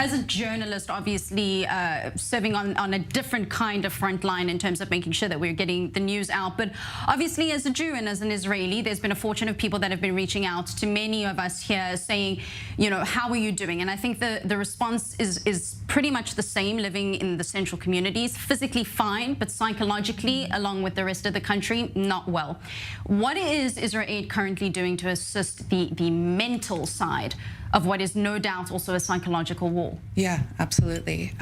As a journalist, obviously serving on a different kind of front line in terms of making sure that we're getting the news out. But obviously, as a Jew and as an Israeli, there's been a fortune of people that have been reaching out to many of us here saying, you know, how are you doing? And I think the response is pretty much the same, living in the central communities, physically fine, but psychologically, along with the rest of the country, not well. What is IsraAid currently doing to assist the mental side of what is no doubt also a psychological war? Yeah, absolutely.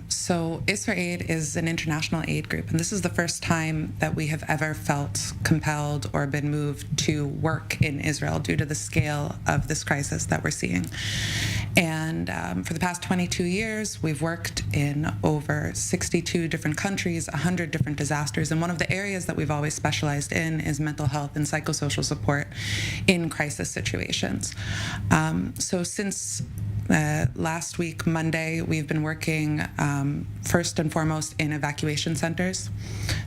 So IsraAid is an international aid group, and this is the first time that we have ever felt compelled or been moved to work in Israel due to the scale of this crisis that we're seeing. And for the past 22 years, we've worked in over 62 different countries, 100 different disasters, and one of the areas that we've always specialized in is mental health and psychosocial support in crisis situations. So since last week, Monday, we've been working first and foremost in evacuation centers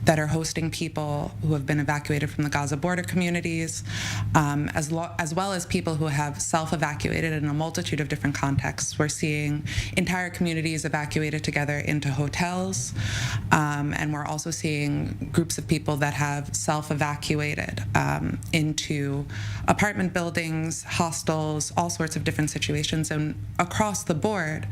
that are hosting people who have been evacuated from the Gaza border communities, as well as people who have self-evacuated in a multitude of different contexts. We're seeing entire communities evacuated together into hotels, and we're also seeing groups of people that have self-evacuated into apartment buildings, hostels, all sorts of different situations. And across the board,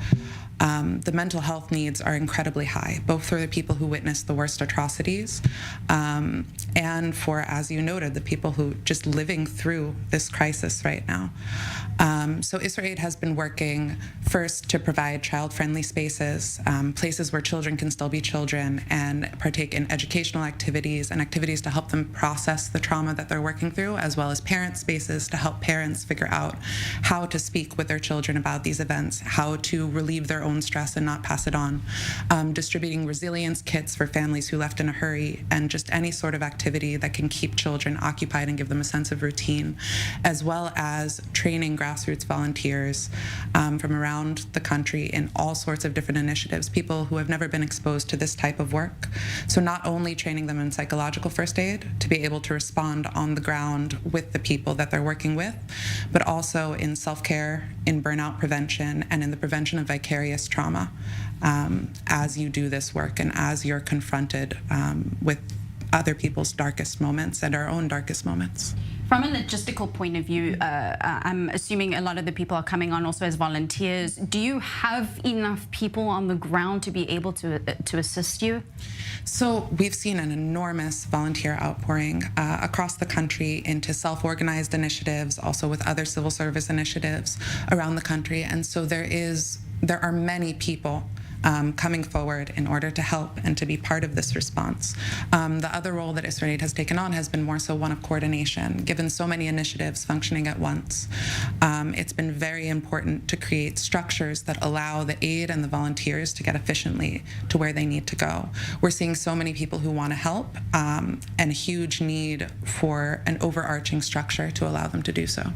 the mental health needs are incredibly high, both for the people who witnessed the worst atrocities and for, as you noted, the people who just living through this crisis right now. So IsraAid has been working first to provide child-friendly spaces, places where children can still be children and partake in educational activities and activities to help them process the trauma that they're working through, as well as parent spaces to help parents figure out how to speak with their children about these events, how to relieve their own stress and not pass it on, distributing resilience kits for families who left in a hurry, and just any sort of activity that can keep children occupied and give them a sense of routine, as well as training grassroots volunteers from around the country in all sorts of different initiatives, people who have never been exposed to this type of work. So not only training them in psychological first aid to be able to respond on the ground with the people that they're working with, but also in self-care, in burnout prevention, and in the prevention of vicarious trauma as you do this work and as you're confronted with other people's darkest moments and our own darkest moments. From a logistical point of view, I'm assuming a lot of the people are coming on also as volunteers. Do you have enough people on the ground to be able to assist you? So we've seen an enormous volunteer outpouring across the country into self-organized initiatives, also with other civil service initiatives around the country. And so there are many people coming forward in order to help and to be part of this response. The other role that IsraAid has taken on has been more so one of coordination. Given so many initiatives functioning at once, it's been very important to create structures that allow the aid and the volunteers to get efficiently to where they need to go. We're seeing so many people who want to help and a huge need for an overarching structure to allow them to do so.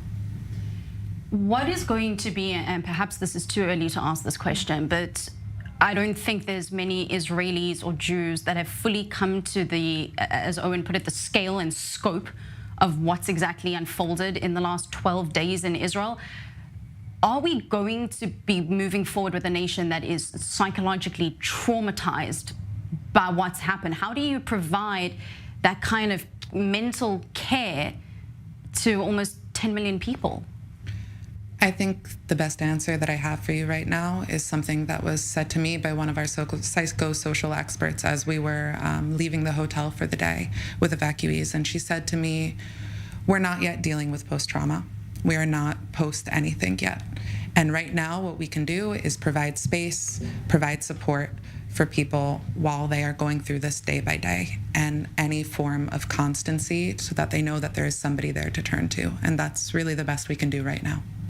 What is going to be, and perhaps this is too early to ask this question, but I don't think there's many Israelis or Jews that have fully come to the, as Owen put it, the scale and scope of what's exactly unfolded in the last 12 days in Israel. Are we going to be moving forward with a nation that is psychologically traumatized by what's happened? How do you provide that kind of mental care to almost 10 million people? I think the best answer that I have for you right now is something that was said to me by one of our psychosocial experts as we were leaving the hotel for the day with evacuees. And she said to me, we're not yet dealing with post-trauma. We are not post anything yet. And right now what we can do is provide space, provide support for people while they are going through this day by day, and any form of constancy so that they know that there is somebody there to turn to. And that's really the best we can do right now.